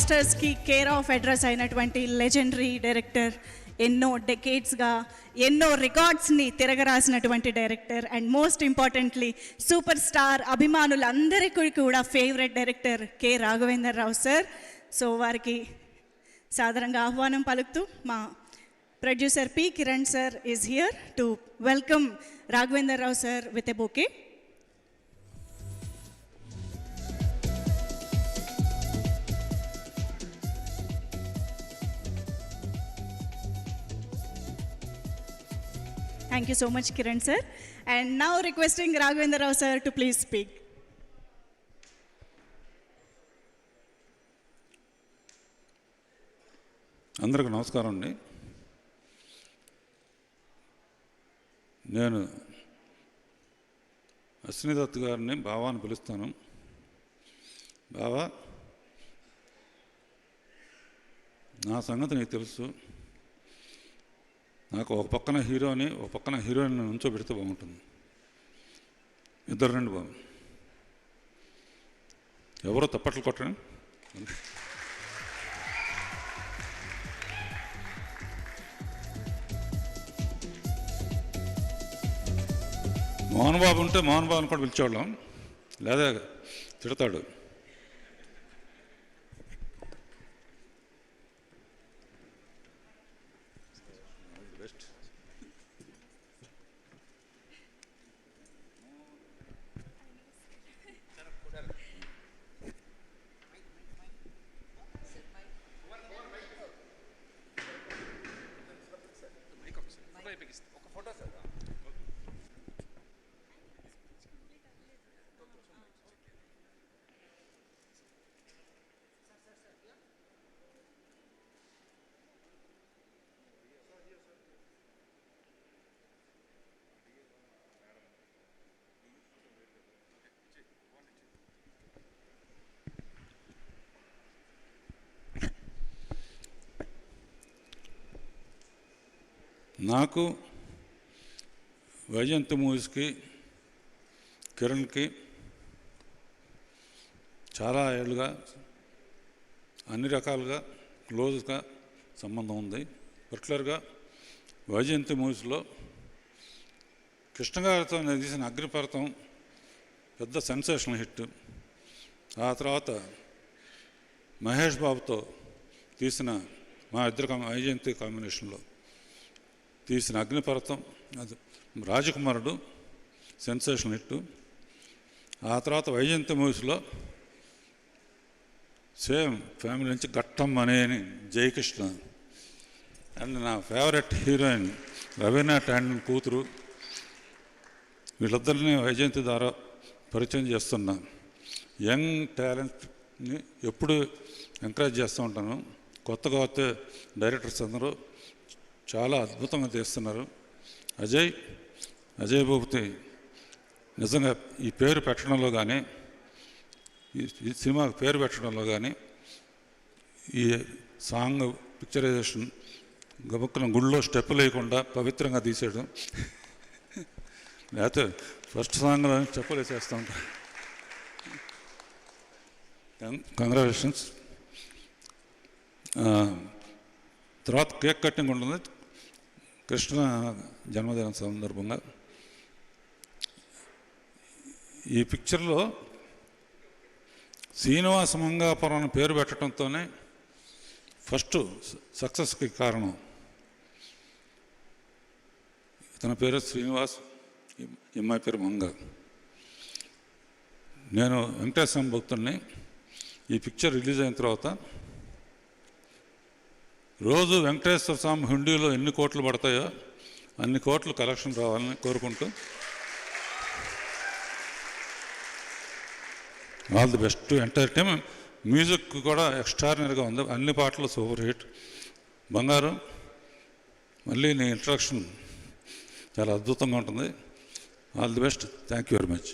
మాస్టర్స్కి care of address అయినటువంటి legendary director, ఎన్నో డెకేడ్స్గా ఎన్నో రికార్డ్స్ని తిరగరాసినటువంటి director, and most importantly superstar అభిమానులందరికీ కూడా favourite director K Raghavender Rao sir. So వారికి సాదరంగా ఆహ్వానం పలుకుతూ మా producer P Kiran sir is here to welcome Raghavender Rao sir with a bouquet. Thank you so much, Kiran sir. And now requesting Raghavendra Rao sir to please speak. అందరికీ నమస్కారం అండి. నేను అశ్విని దత్ గారిని బావా అని పిలుస్తాను. బావా, నా సంగతి నీకు తెలుసు. నాకు ఒక పక్కన హీరోని ఒక పక్కన హీరోయిన్ నుంచోబెడితే బాగుంటుంది. ఇద్దరు రండి బాబు. ఎవరో తప్పట్లు కొట్టండి. మోహన్ బాబు ఉంటే మోహన్ బాబుని కూడా పిలిచేవాళ్ళం, లేదా తిడతాడు. నాకు వైజయంతి మూవీస్కి కిరణ్కి చాలా ఏళ్ళుగా అన్ని రకాలుగా క్లోజ్గా సంబంధం ఉంది. పర్టికులర్గా వైజయంతి మూవీస్లో కృష్ణ గారితో నేను తీసిన అగ్నిపర్వతం పెద్ద సెన్సేషనల్ హిట్. ఆ తర్వాత మహేష్ బాబుతో తీసిన మా ఇద్దరు వైజయంతి కాంబినేషన్లో తీసిన అగ్నిపర్వతం, అది రాజకుమారుడు సెన్సేషనల్ హిట్. ఆ తర్వాత వైజయంతి మూవీస్లో సేమ్ ఫ్యామిలీ నుంచి ఘట్టం అనేని జయకృష్ణ అండ్ నా ఫేవరెట్ హీరోయిన్ రవీనా టాండన్ కూతురు, వీళ్ళిద్దరిని వైజయంతి ద్వారా పరిచయం చేస్తున్నా. యంగ్ టాలెంట్ని ఎప్పుడు ఎంకరేజ్ చేస్తూ ఉంటాను. కొత్తగా వస్తే డైరెక్టర్స్ అందరూ చాలా అద్భుతంగా తీస్తున్నారు. అజయ్ భూపతి నిజంగా ఈ పేరు పెట్టడంలో కానీ, ఈ సినిమాకి పేరు పెట్టడంలో కానీ, ఈ సాంగ్ పిక్చరైజేషన్ గబుక్కున గుళ్ళో స్టెప్పులు వేయకుండా పవిత్రంగా తీసాడు. లేకపోతే ఫస్ట్ సాంగ్లో స్టెప్పులు వేసేస్తూ ఉంటాను. కంగ్రాచులేషన్స్. తర్వాత కేక్ కటింగ్ ఉంటుంది కృష్ణ జన్మదిన సందర్భంగా. ఈ పిక్చర్లో శ్రీనివాస మంగాపురం అని పేరు పెట్టడంతోనే ఫస్ట్ సక్సెస్కి కారణం. ఇతని పేరు శ్రీనివాస్, ఈ అమ్మాయి పేరు మంగ. నేను వెంకటేశ్వర భక్తుడిని. ఈ పిక్చర్ రిలీజ్ అయిన తర్వాత రోజు వెంకటేశ్వర స్వామి హుండీలో ఎన్ని కోట్లు పడతాయో అన్ని కోట్లు కలెక్షన్ రావాలని కోరుకుంటూ all the best. Entertainment music కూడా ఎక్స్ట్రాడినరీగా ఉంది, అన్ని పాటలు సూపర్ హిట్. బంగారు, మళ్ళీ నీ ఇంట్రడక్షన్ చాలా అద్భుతంగా ఉంటుంది. All the best. Thank you very much.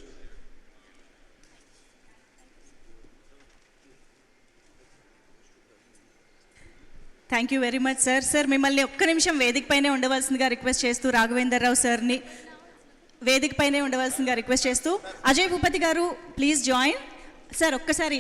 Thank you very much sir. Sir మిమ్మల్ని ఒక్క నిమిషం వేదిక పైనే ఉండవలసిందిగా రిక్వెస్ట్ చేస్తూ, రాఘవేందర్ రావు సార్ని వేదిక పైనే ఉండవలసిందిగా రిక్వెస్ట్ చేస్తూ, అజయ్ భూపతి గారు ప్లీజ్ జాయిన్. సార్ ఒక్కసారి